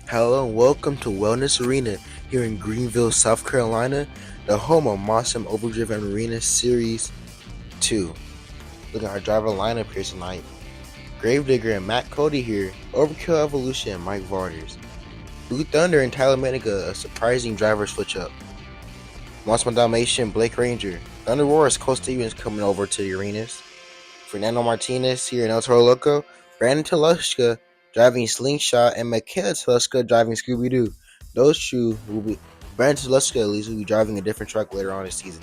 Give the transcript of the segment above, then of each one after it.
Hello and welcome to Wellness Arena here in Greenville, South Carolina, the home of Mossum Overdriven Arena Series 2. Look at our driver lineup here tonight. Gravedigger and Matt Cody here, Overkill Evolution and Mike Varters. Blue Thunder and Tyler Menica, a surprising driver switch up. Mossum Dalmatian, Blake Ranger. Thunder Wars, Cole Stevens coming over to the arenas. Fernando Martinez here in El Toro Loco. Brandon Telushka driving Slingshot, and Michaela Telushka driving Scooby-Doo. Those two will be Brandon Telushka at least will be driving a different truck later on this season.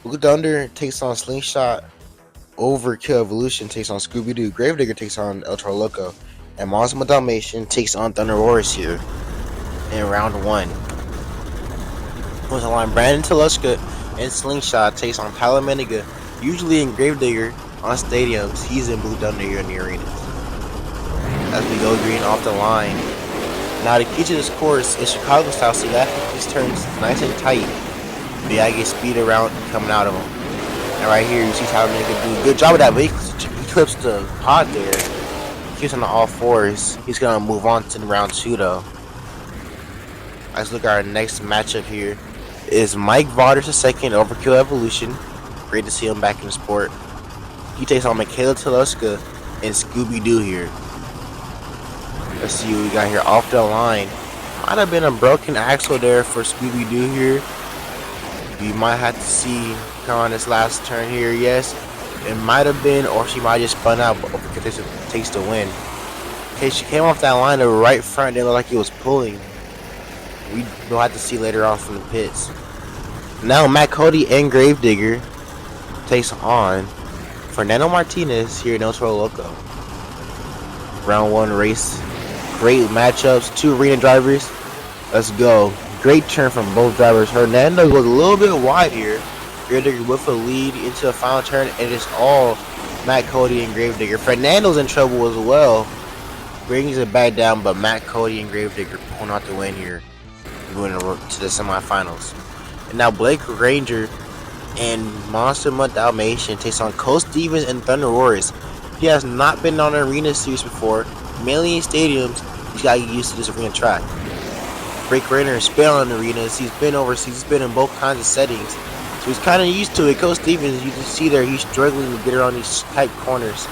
Blue Thunder takes on Slingshot. Overkill Evolution takes on Scooby-Doo. Gravedigger takes on El Toro Loco. And Mossum Dalmatian takes on Thunder Wars here in round 1. On the line, Brandon Telushka and Slingshot takes on Tyler Meniga. Usually in Gravedigger on stadiums, he's in Blue Thunder here in the arenas. As we go green off the line. Now the key to this course is Chicago style, so you gotta keep these turns nice and tight. But you gotta get speed around coming out of them. And right here you see Tyler Meniga do a good job of that, but he clips the pod there. He keeps on the all fours. He's gonna move on to round 2 though. Let's look at our next matchup here. Is Mike Varters II, Overkill Evolution. Great to see him back in the sport. He takes on Michaela Telushka and Scooby-Doo here. Let's see what we got here off the line. Might have been a broken axle there for Scooby-Doo here. We might have to see come on this last turn here. Yes, it might have been, or she might just spun out, but because it takes the win. Okay, she came off that line to the right front. It looked like it was pulling. We'll have to see later on from the pits. Now Matt Cody and Gravedigger takes on Fernando Martinez here in El Toro Loco. Round 1 race. Great matchups. 2 arena drivers. Let's go. Great turn from both drivers. Fernando goes a little bit wide here. Gravedigger with a lead into the final turn, and it's all Matt Cody and Gravedigger. Fernando's in trouble as well. Brings it back down, but Matt Cody and Gravedigger pulling out the win here. Going to the semifinals. And now Blake Ranger and Mossum Dalmatian takes on Cole Stevens and Thunder Wars. He has not been on an arena series before, mainly in stadiums. He's got to get used to this arena track. Blake Ranger has been on arenas. He's been overseas. He's been in both kinds of settings, so he's kind of used to it. Cole Stevens, you can see there, he's struggling to get around these tight corners,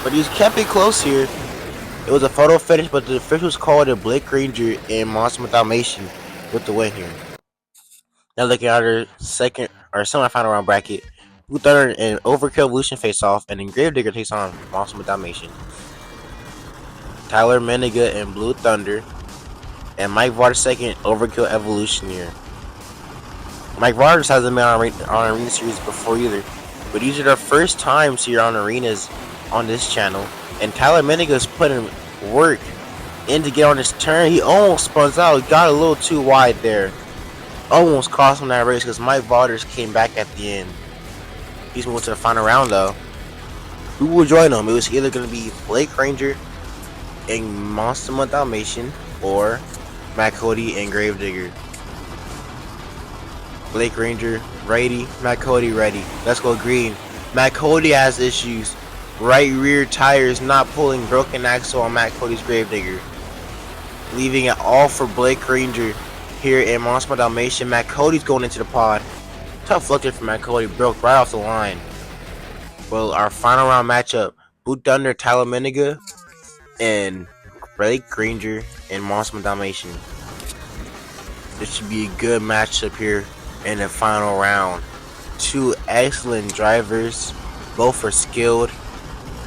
but he's kept it close here. It was a photo finish, but the officials called it Blake Ranger and Mossum Dalmatian with the win here. Now looking at our second or semi-final round bracket, Blue Thunder and Overkill Evolution face off, and then Gravedigger takes on Mossum Dalmatian. Tyler Meniga and Blue Thunder, and Mike Varters II, Overkill Evolution here. Mike Varters hasn't been on arena series before either, but these are their first times here on arenas on this channel. And Tyler Meniga's putting work in to get on this turn. He almost spun out. Got a little too wide there. Almost cost him that race because Mike Varters came back at the end. He's moving to the final round though. Who will join him? It was either going to be Blake Ranger and Mossum Dalmatian or Matt Cody and Gravedigger. Blake Ranger ready. Matt Cody ready. Let's go green. Matt Cody has issues. Right rear tires not pulling, broken axle on Matt Cody's Gravedigger. Leaving it all for Blake Ranger here in Mossum Dalmatian. Matt Cody's going into the pod. Tough luck there for Matt Cody, broke right off the line. Well, our final round matchup, Blue Thunder, Tyler Meniga, and Blake Ranger and Mossum Dalmatian. This should be a good matchup here in the final round. 2 excellent drivers, both are skilled.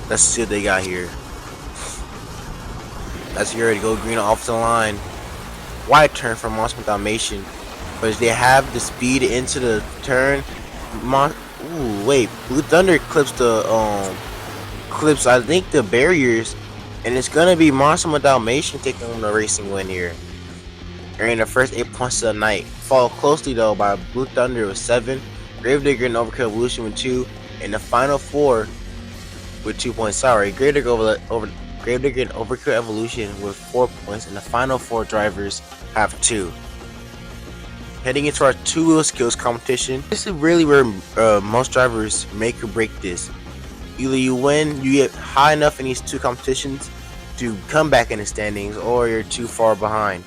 Let's see what they got here. Let's get ready to go green off the line. Wide turn from Mossum Dalmatian, but they have the speed into the turn. Ooh, wait, Blue Thunder clips the I think the barriers, and it's gonna be Mossum Dalmatian taking on the racing win here. Earning the first 8 points of the night. Followed closely though by Blue Thunder with 7, Gravedigger and Overkill Evolution with 2, and the final 4 with 2 points. Sorry, Gravedigger and Overkill Evolution with 4 points, and the final 4 drivers have 2. Heading into our 2-wheel skills competition. This is really where most drivers make or break this. Either you win, you get high enough in these 2 competitions to come back in the standings or you're too far behind.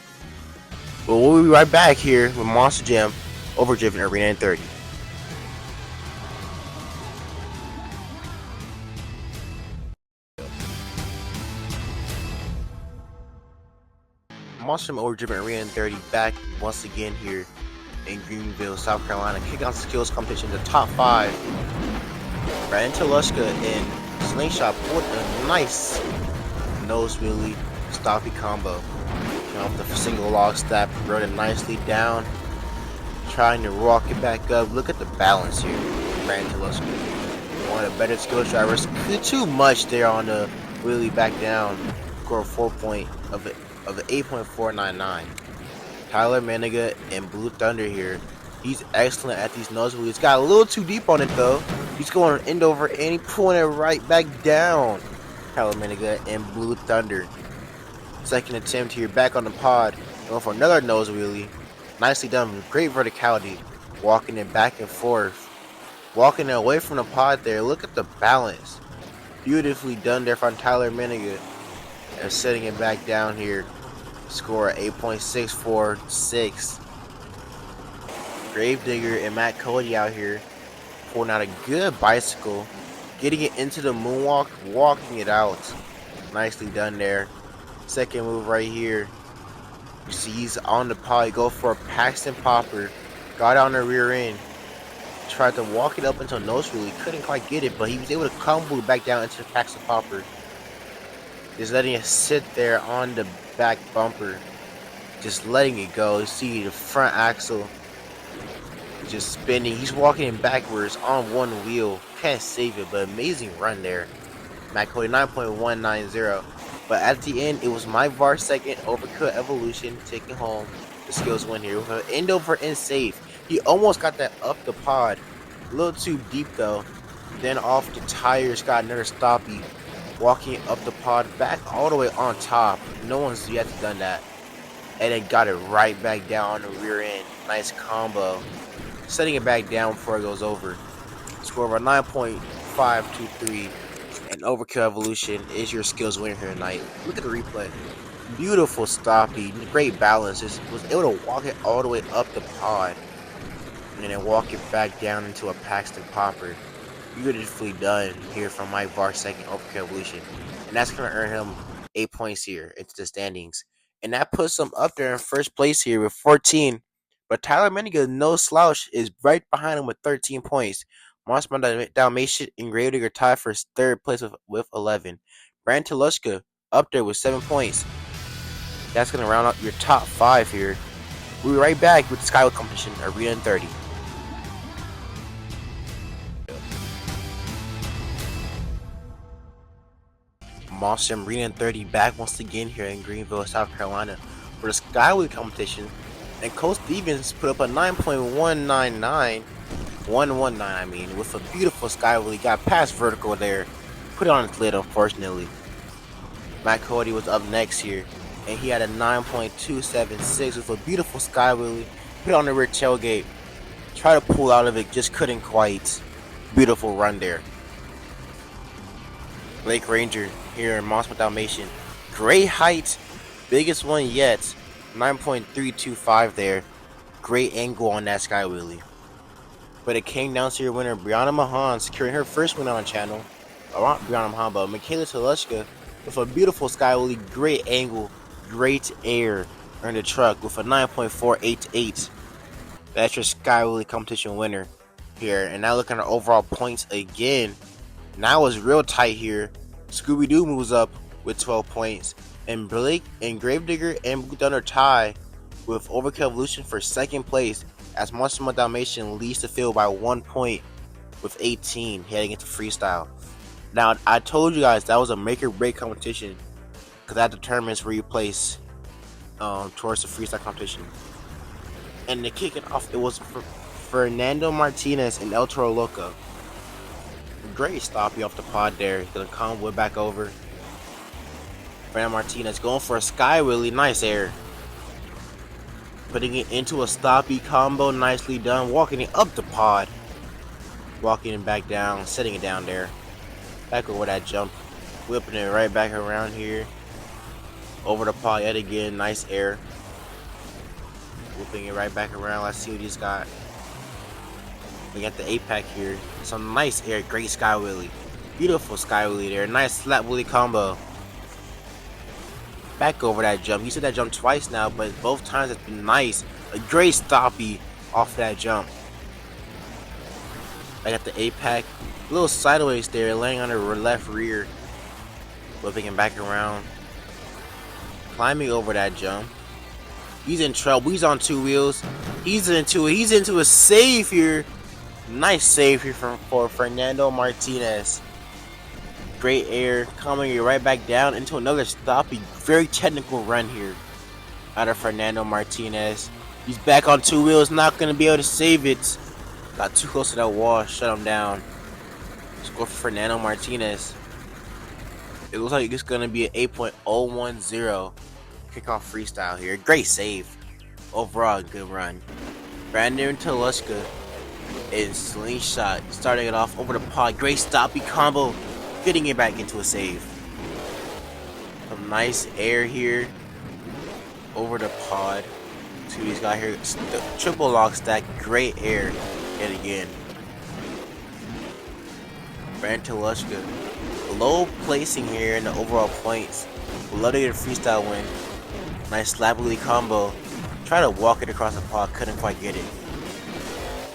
But we'll be right back here with Monster Jam Overdriven Arena in 30. Monster Jam Overdriven Arena in 30 back once again here in Greenville, South Carolina. Kick out skills competition, the top 5. Brandon Telushka and Slingshot pulled a nice nose wheelie stoppy combo. Off the single log step, rode it nicely down, trying to rock it back up. Look at the balance here. Brandon Telushka, one of the better skill drivers. Too much there on the wheelie back down. Score 4 point of it. Of the 8.499. Tyler Maniga and Blue Thunder here. He's excellent at these nose wheelies. Got a little too deep on it though. He's going end over and he pulling it right back down. Tyler Maniga and Blue Thunder. Second attempt here, back on the pod. Going for another nose wheelie. Nicely done. Great verticality. Walking it back and forth. Walking it away from the pod there. Look at the balance. Beautifully done there from Tyler Maniga. And setting it back down here. Score 8.646. Gravedigger and Matt Cody out here pulling out a good bicycle, getting it into the moonwalk, walking it out. Nicely done there. Second move right here. You see he's on the pod, go for a Paxton Popper. Got on the rear end. Tried to walk it up into a nose wheelie. Couldn't quite get it, but he was able to combo it back down into the Paxton Popper. Just letting it sit there on the back bumper. Just letting it go. You see the front axle just spinning. He's walking in backwards on one wheel. Can't save it, but amazing run there. Matt Cody 9.190. But at the end, it was my VAR second, Overcut Evolution taking home the skills win here with an end over end save. He almost got that up the pod. A little too deep though. Then off the tires, got another stoppie. Walking up the pod back all the way on top. No one's yet done that. And then got it right back down on the rear end. Nice combo. Setting it back down before it goes over. Score of a 9.523. And Overkill Evolution is your skills winner here tonight. Look at the replay. Beautiful stoppie. Great balance. Just was able to walk it all the way up the pod. And then walk it back down into a Paxton Popper. Beautifully done here from Mike VAR second Overkill Evolution. And that's going to earn him 8 points here into the standings. And that puts him up there in first place here with 14. But Tyler Maniga, no slouch, is right behind him with 13 points. Monster Dalmatian and Gravedigger tied for third place with 11. Brandon Telushka up there with 7 points. That's going to round out your top 5 here. We'll be right back with the Skyway competition, Arena in 30. Monster Arena in 30 back once again here in Greenville, South Carolina for the Skyway competition. And Cole Stevens put up a 9.199, 119 I mean, with a beautiful Skyway. Got past vertical there, put it on its lid unfortunately. Matt Cody was up next here, and he had a 9.276 with a beautiful Skyway. Put it on the rear tailgate, try to pull out of it, just couldn't quite. Beautiful run there. Lake Ranger here in Monster Dalmatian. Great height, biggest one yet, 9.325 there. Great angle on that Sky Wheelie. But it came down to your winner, Brianna Mahan, securing her first win on the channel. Not Brianna Mahan, but Michaela Telushka with a beautiful Sky Wheelie, great angle, great air, earned the truck with a 9.488. That's your Sky Wheelie competition winner here. And now looking at our overall points again. Now it's real tight here. Scooby-Doo moves up with 12 points. And Blake and Gravedigger and Blue Thunder tie with Overkill Evolution for second place as Monster Dalmatian leads the field by 1 point with 18 heading into freestyle. Now, I told you guys that was a make or break competition because that determines where you place towards the freestyle competition. And to kick it off, it was for Fernando Martinez and El Toro Loco. Great stoppie off the pod there. He's gonna combo it back over. Fernando Martinez going for a Sky Wheelie, nice air. Putting it into a stoppie combo, nicely done. Walking it up the pod. Walking it back down, setting it down there. Back over that jump. Whipping it right back around here. Over the pod yet again. Nice air. Whipping it right back around. Let's see what he's got. We got the 8-pack here. Some nice air. Great sky wheelie. Beautiful sky wheelie there. Nice slap wheelie combo. Back over that jump. He said that jump twice now, but both times it's been nice. A great stoppy off that jump. I got the 8-pack. A little sideways there, laying on her left rear. Whipping him back around. Climbing over that jump. He's in trouble. He's on 2 wheels. He's into it. He's into a save here. Nice save here for Fernando Martinez. Great air. Coming right back down into another stoppy. Very technical run here out of Fernando Martinez. He's back on 2 wheels. Not going to be able to save it. Got too close to that wall. Shut him down. Score for Fernando Martinez. It looks like it's going to be an 8.010 kickoff freestyle here. Great save. Overall, good run. Brandon Telushka in slingshot. Starting it off over the pod. Great stoppy combo. Getting it back into a save. Some nice air here. Over the pod. See what he's got here. Triple log stack. Great air. Yet again. Brandon Telushka. Low placing here in the overall points. Would love to get a freestyle win. Nice slap wheelie combo. Try to walk it across the pod. Couldn't quite get it.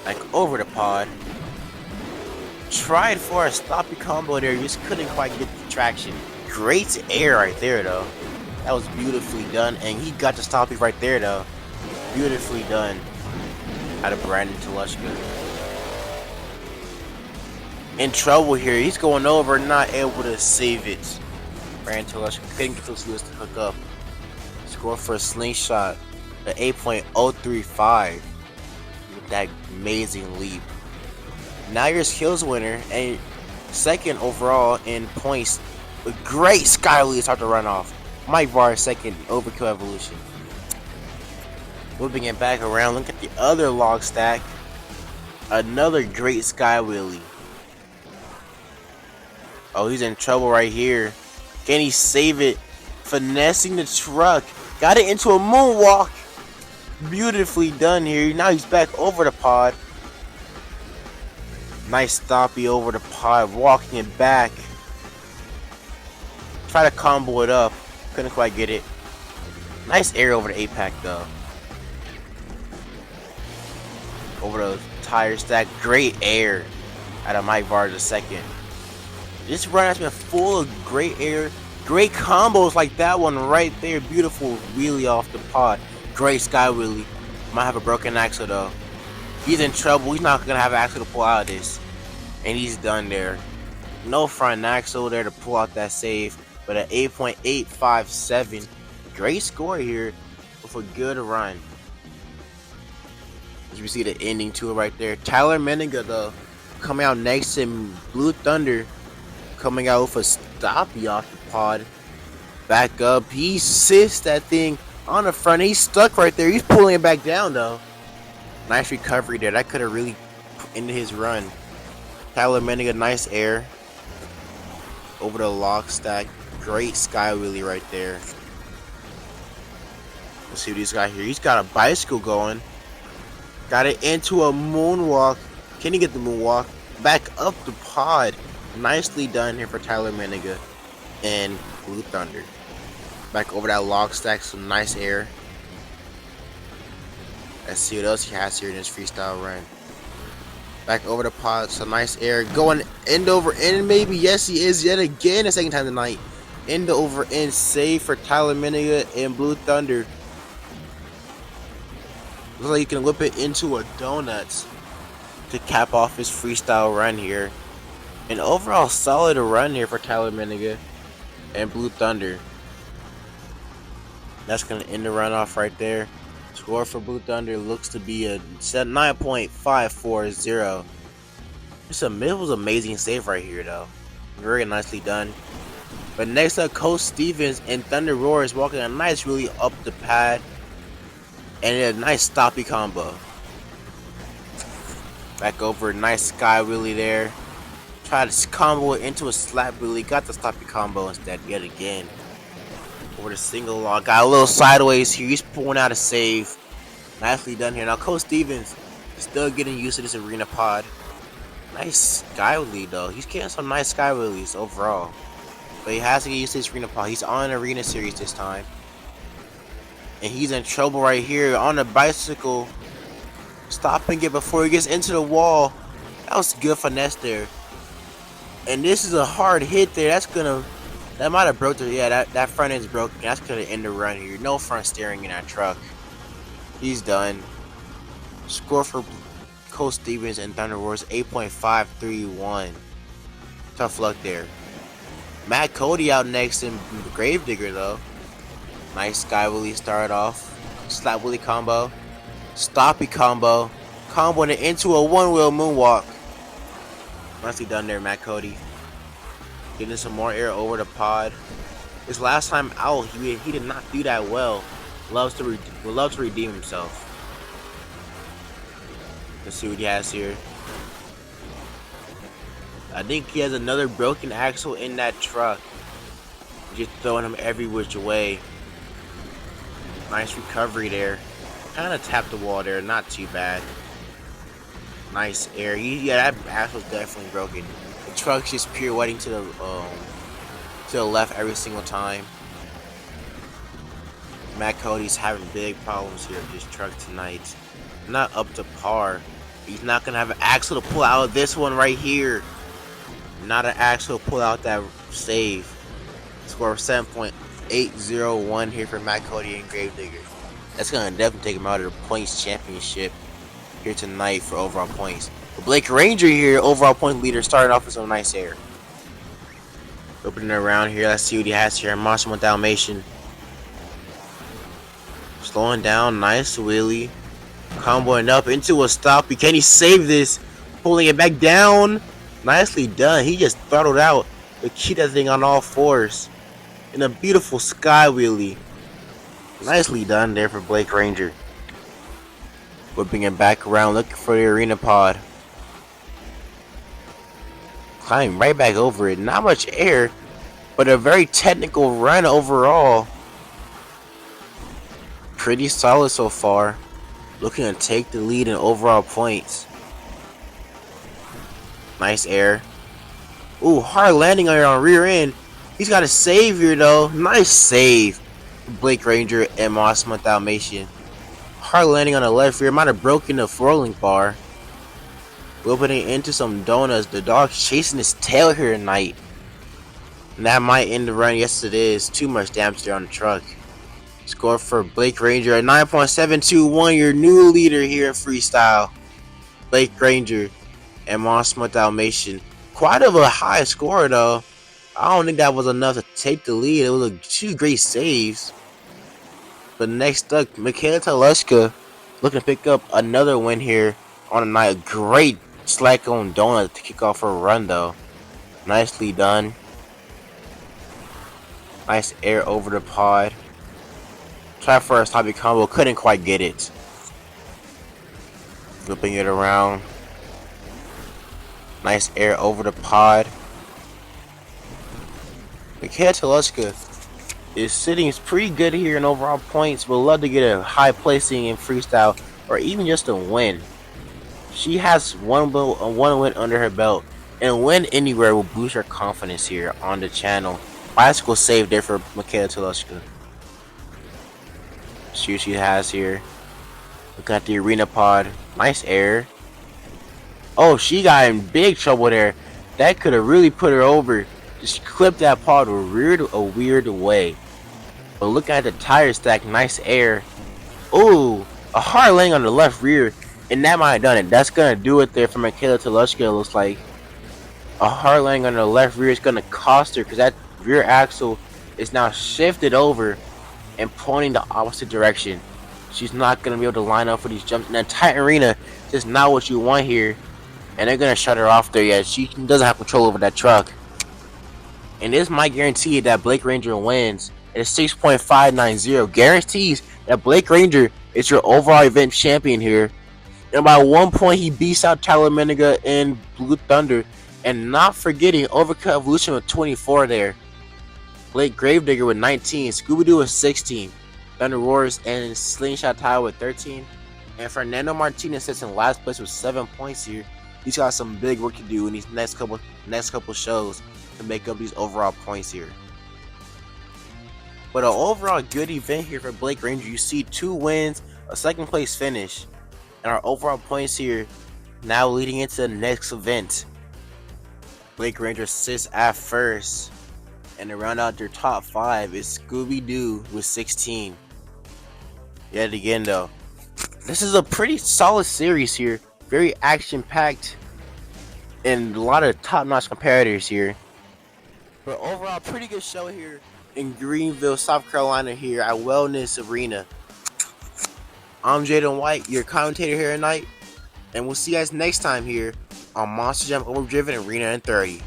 Like over the pod. Tried for a stoppy combo there. Just couldn't quite get the traction. Great air right there though. That was beautifully done. And he got the stoppy right there though. Beautifully done. Out of Brandon Telushka. In trouble here. He's going over, not able to save it. Brandon Telushka couldn't get those wheels to hook up. Score for a slingshot. An 8.035 with that amazing leap. Now you're a skills winner and second overall in points. A great sky wheelie start to run off. Mike Varr second overkill evolution. Moving it back around. Look at the other log stack. Another great sky wheelie. Oh, he's in trouble right here. Can he save it? Finessing the truck. Got it into a moonwalk. Beautifully done here. Now he's back over the pod. Nice stoppy over the pod. Walking it back. Try to combo it up. Couldn't quite get it. Nice air over the 8-pack though. Over the tire stack. Great air out of Mike Varr the second. This run has been full of great air. Great combos like that one right there. Beautiful wheelie off the pod. Great sky wheelie. Might have a broken axle though. He's in trouble. He's not going to have an axle to pull out of this. And he's done there. No front axle there to pull out that save. But an 8.857. Great score here with a good run. As you see the ending to it right there. Tyler Menninga though. Coming out next in Blue Thunder. Coming out with a stoppy off the pod. Back up. He assists that thing on the front. He's stuck right there. He's pulling it back down though. Nice recovery there. That could have really ended his run. Tyler Menninga, nice air. Over the log stack. Great sky wheelie right there. Let's see what he's got here. He's got a bicycle going. Got it into a moonwalk. Can he get the moonwalk? Back up the pod. Nicely done here for Tyler Menninga and Blue Thunder. Back over that log stack, some nice air. Let's see what else he has here in his freestyle run. Back over the pod, some nice air. Going end over end maybe. Yes, he is yet again the second time tonight. End over end save for Tyler Menninga and Blue Thunder. Looks like he can whip it into a donuts to cap off his freestyle run here. An overall solid run here for Tyler Menninga and Blue Thunder. That's going to end the run off right there. Score for Blue Thunder looks to be a 9.540. It was amazing save right here though. Very nicely done. But next up, Coach Stevens and Thunder Roar is walking a nice wheelie up the pad. And a nice stoppy combo. Back over, nice sky wheelie there. Try to combo it into a slap wheelie. Got the stoppy combo instead yet again. Over the single log. Got a little sideways here. He's pulling out a save. Nicely done here. Now Coach Stevens still getting used to this arena pod. Nice skyway though. He's getting some nice skyways overall. But he has to get used to this arena pod. He's on an arena series this time. And he's in trouble right here on the bicycle. Stopping it before he gets into the wall. That was good finesse there. And this is a hard hit there. That might have broke the, yeah, that front end's broken. That's gonna end the run here. No front steering in that truck. He's done. Score for Coach Stevens and Thunder Wars 8.531. Tough luck there. Matt Cody out next in Gravedigger though. Nice sky wheelie start off. Slap wheelie combo. Stoppy combo. Comboing it into a one-wheel moonwalk. Nicely done there, Matt Cody. Getting some more air over the pod. His last time out, he did not do that well. Would love to redeem himself. Let's see what he has here. I think he has another broken axle in that truck. Just throwing him every which way. Nice recovery there. Kind of tapped the wall there. Not too bad. Nice air. Yeah, that axle's definitely broken. The truck's just pirouetting to the left every single time. Matt Cody's having big problems here with this truck tonight. Not up to par. He's not gonna have an axle to pull out of this one right here. Not an axle to pull out that save. Score of 7.801 here for Matt Cody and Gravedigger. That's gonna definitely take him out of the points championship here tonight for overall points. But Blake Ranger here, overall point leader, starting off with some nice air. Opening around here, let's see what he has here. Monster 1 Dalmatian. Slowing down, nice wheelie. Comboing up into a stop. Can he save this? Pulling it back down. Nicely done. He just throttled out to keep that thing on all fours. In a beautiful sky wheelie. Nicely done there for Blake Ranger. Whipping it back around, looking for the arena pod. Climbing right back over it. Not much air, but a very technical run overall. Pretty solid so far. Looking to take the lead in overall points. Nice air. Ooh, hard landing on rear end. He's got a save here though. Nice save. Blake Ranger and Moss Month Dalmatian. Hard landing on the left rear. Might have broken the rolling bar. Whipping it into some donuts. The dog's chasing his tail here tonight. And that might end the run. Yes, it is. Too much damage there on the truck. Score for Blake Ranger at 9.721. Your new leader here in freestyle. Blake Ranger and Moss Month Dalmatian. Quite of a high score though. I don't think that was enough to take the lead. It was two great saves. But next up, Michaela Talushka looking to pick up another win here on the night. A great slack on donut to kick off her run though. Nicely done. Nice air over the pod. Try for a stoppy combo, couldn't quite get it. Flipping it around. Nice air over the pod. Michaela Talushka is sitting pretty good here in overall points. Would love to get a high placing in freestyle or even just a win. She has one win under her belt, and win anywhere will boost her confidence here on the channel. Bicycle save there for Michaela Talushka. See what she has here. Looking at the arena pod. Nice air. Oh, she got in big trouble there. That could have really put her over. Just clipped that pod a weird way. But looking at the tire stack, nice air. Ooh, a hard landing on the left rear, and that might have done it. That's gonna do it there for Michaela Talushka. It looks like a hard landing on the left rear is gonna cost her because that rear axle is now shifted over and pointing the opposite direction. She's not gonna be able to line up for these jumps in that tight arena. Just not what you want here, and they're gonna shut her off there. Yeah, she doesn't have control over that truck. And this might guarantee that Blake Ranger wins. It is 6.590. Guarantees that Blake Ranger is your overall event champion here. And by 1 point, he beats out Tyler Menega and Blue Thunder. And not forgetting Overcut Evolution with 24 there. Blake Gravedigger with 19, Scooby-Doo with 16, Thunder Roars and Slingshot Tyler with 13, and Fernando Martinez sits in last place with 7 points here. He's got some big work to do in these next couple shows to make up these overall points here. But an overall good event here for Blake Ranger. You see 2 wins, a second place finish, and our overall points here now leading into the next event. Blake Ranger sits at first, and to round out their top 5 is Scooby-Doo with 16. Yet again though, this is a pretty solid series here, very action-packed, and a lot of top-notch competitors here. But overall, pretty good show here in Greenville, South Carolina here at Wellness Arena. I'm Jaden White, your commentator here tonight, and we'll see you guys next time here on Monster Jam Overdriven Arena in 30.